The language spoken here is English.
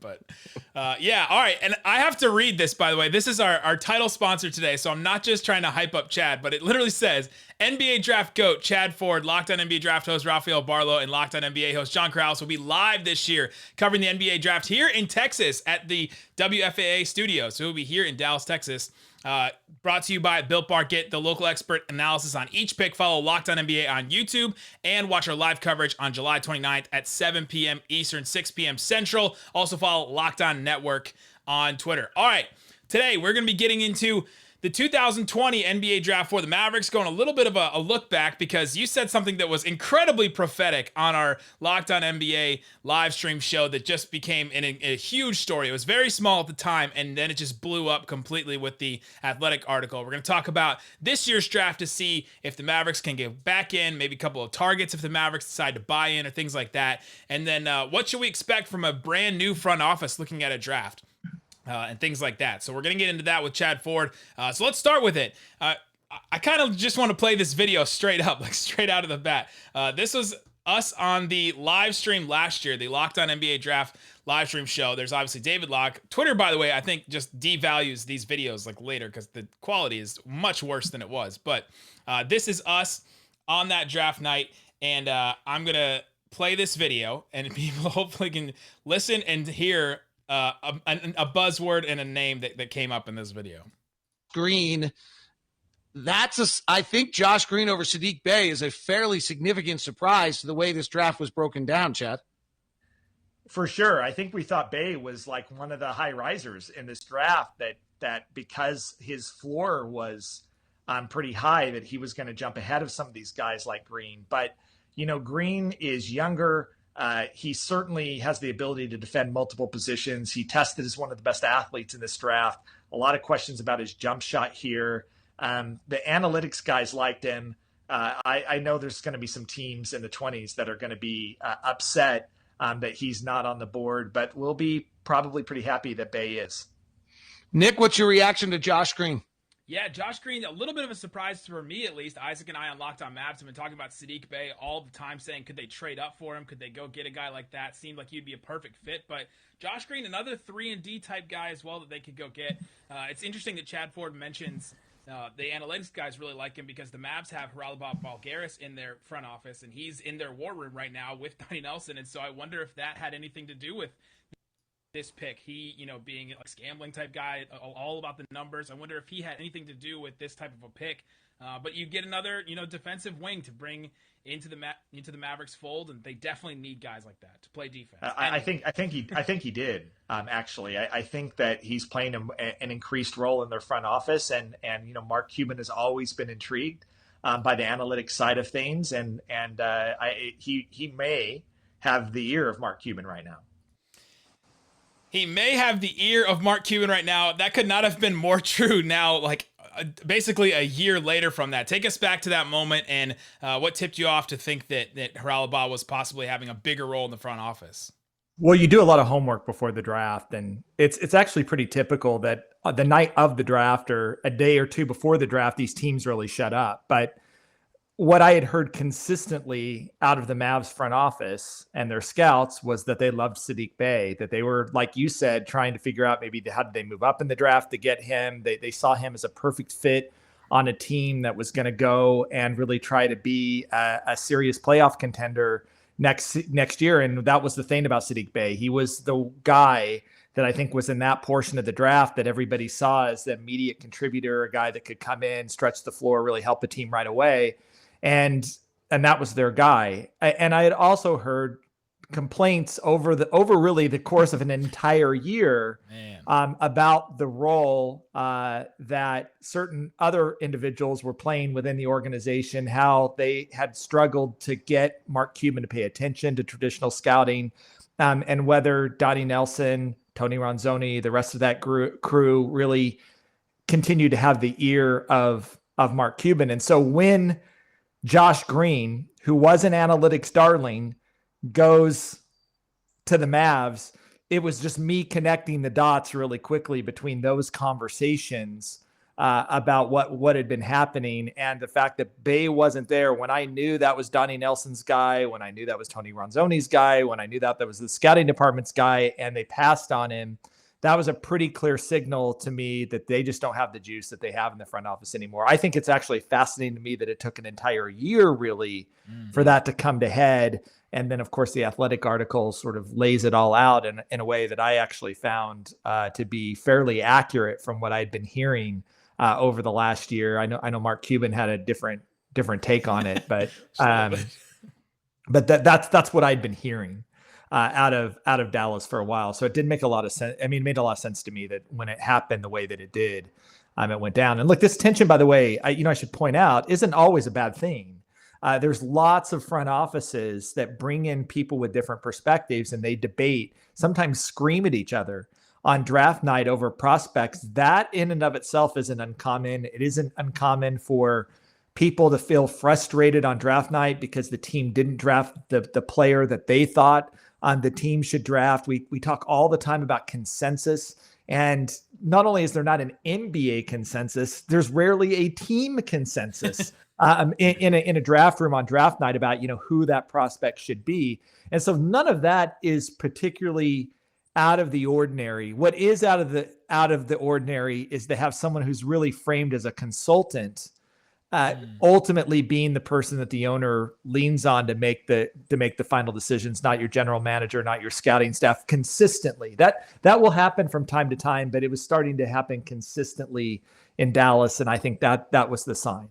But yeah, all right. And I have to read this, by the way. This is our title sponsor today, so I'm not just trying to hype up Chad, but it literally says NBA Draft GOAT Chad Ford, Locked On NBA Draft host Rafael Barlow, and Locked On NBA host John Corrales will be live this year covering the NBA Draft here in Texas at the WFAA studio. So we'll be here in Dallas, Texas. Brought to you by Built Bar. Get the local expert analysis on each pick. Follow Locked On NBA on YouTube and watch our live coverage on July 29th at 7 p.m. Eastern, 6 p.m. Central. Also follow Locked On Network on Twitter. All right, today we're going to be getting into the 2020 NBA Draft for the Mavericks, going a little bit of a look back because you said something that was incredibly prophetic on our Locked On NBA live stream show that just became a huge story. It was very small at the time, and then it just blew up completely with the Athletic article. We're going to talk about this year's draft to see if the Mavericks can get back in, maybe a couple of targets if the Mavericks decide to buy in or things like that. And then what should we expect from a brand new front office looking at a draft? And things like that. So we're going to get into that with Chad Ford. So let's start with it. I kind of just want to play this video straight up, like straight out of the bat. This was us on the live stream last year, the Locked On NBA Draft live stream show. There's obviously David Locke. Twitter, by the way, I think just devalues these videos like later because the quality is much worse than it was. But this is us on that draft night. And I'm going to play this video and people hopefully can listen and hear a buzzword and a name that came up in this video. Green. I think Josh Green over Saddiq Bey is a fairly significant surprise to the way this draft was broken down, Chad. For sure. I think we thought Bey was like one of the high risers in this draft that because his floor was pretty high, that he was going to jump ahead of some of these guys like Green. But, Green is younger. He certainly has the ability to defend multiple positions. He tested as one of the best athletes in this draft. A lot of questions about his jump shot here. The analytics guys liked him. I know there's going to be some teams in the 20s that are going to be upset that he's not on the board, but we'll be probably pretty happy that Bey is. Nick, what's your reaction to Josh Green? Yeah, Josh Green, a little bit of a surprise for me at least. Isaac and I on Locked On Mavs have been talking about Saddiq Bey all the time, saying could they trade up for him? Could they go get a guy like that? Seemed like he'd be a perfect fit. But Josh Green, another 3-and-D type guy as well that they could go get. It's interesting that Chad Ford mentions the analytics guys really like him because the Mavs have Haralabos Voulgaris in their front office, and he's in their war room right now with Donnie Nelson. And so I wonder if that had anything to do with this pick. He, being a gambling type guy, all about the numbers. I wonder if he had anything to do with this type of a pick. But you get another, defensive wing to bring into the Mavericks fold, and they definitely need guys like that to play defense. I think he did. Actually, I think that he's playing an increased role in their front office, and Mark Cuban has always been intrigued by the analytics side of things, and he may have the ear of Mark Cuban right now. He may have the ear of Mark Cuban right now. That could not have been more true now, like basically a year later from that. Take us back to that moment and what tipped you off to think that Haralabos was possibly having a bigger role in the front office? Well, you do a lot of homework before the draft, and it's actually pretty typical that the night of the draft or a day or two before the draft, these teams really shut up. But what I had heard consistently out of the Mavs front office and their scouts was that they loved Saddiq Bey, that they were, like you said, trying to figure out maybe how did they move up in the draft to get him. They saw him as a perfect fit on a team that was going to go and really try to be a serious playoff contender next year. And that was the thing about Saddiq Bey. He was the guy that I think was in that portion of the draft that everybody saw as the immediate contributor, a guy that could come in, stretch the floor, really help a team right away. And that was their guy. And I had also heard complaints over really the course of an entire year about the role that certain other individuals were playing within the organization, how they had struggled to get Mark Cuban to pay attention to traditional scouting, and whether Donnie Nelson, Tony Ronzoni, the rest of that crew really continued to have the ear of Mark Cuban. And so when Josh Green, who was an analytics darling, goes to the Mavs, it was just me connecting the dots really quickly between those conversations about what had been happening, and the fact that Bey wasn't there when I knew that was Donnie Nelson's guy, when I knew that was Tony Ronzoni's guy, when I knew that was the scouting department's guy, and they passed on him. That was a pretty clear signal to me that they just don't have the juice that they have in the front office anymore. I think it's actually fascinating to me that it took an entire year really for that to come to head. And then, of course, the Athletic article sort of lays it all out in a way that I actually found to be fairly accurate from what I'd been hearing over the last year. I know Mark Cuban had a different take on it, but that's what I'd been hearing out of Dallas for a while. So it did make a lot of sense. I mean, it made a lot of sense to me that when it happened the way that it did, it went down. And look, this tension, by the way, I should point out, isn't always a bad thing. There's lots of front offices that bring in people with different perspectives, and they debate, sometimes scream at each other on draft night over prospects. That in and of itself isn't uncommon. It isn't uncommon for people to feel frustrated on draft night because the team didn't draft the player that they thought the team should draft. We talk all the time about consensus. And not only is there not an NBA consensus, there's rarely a team consensus in a draft room on draft night about, who that prospect should be. And so none of that is particularly out of the ordinary. What is out of the ordinary is to have someone who's really framed as a consultant, ultimately being the person that the owner leans on to make the final decisions, not your general manager, not your scouting staff, consistently. That will happen from time to time, but it was starting to happen consistently in Dallas, and I think that was the sign.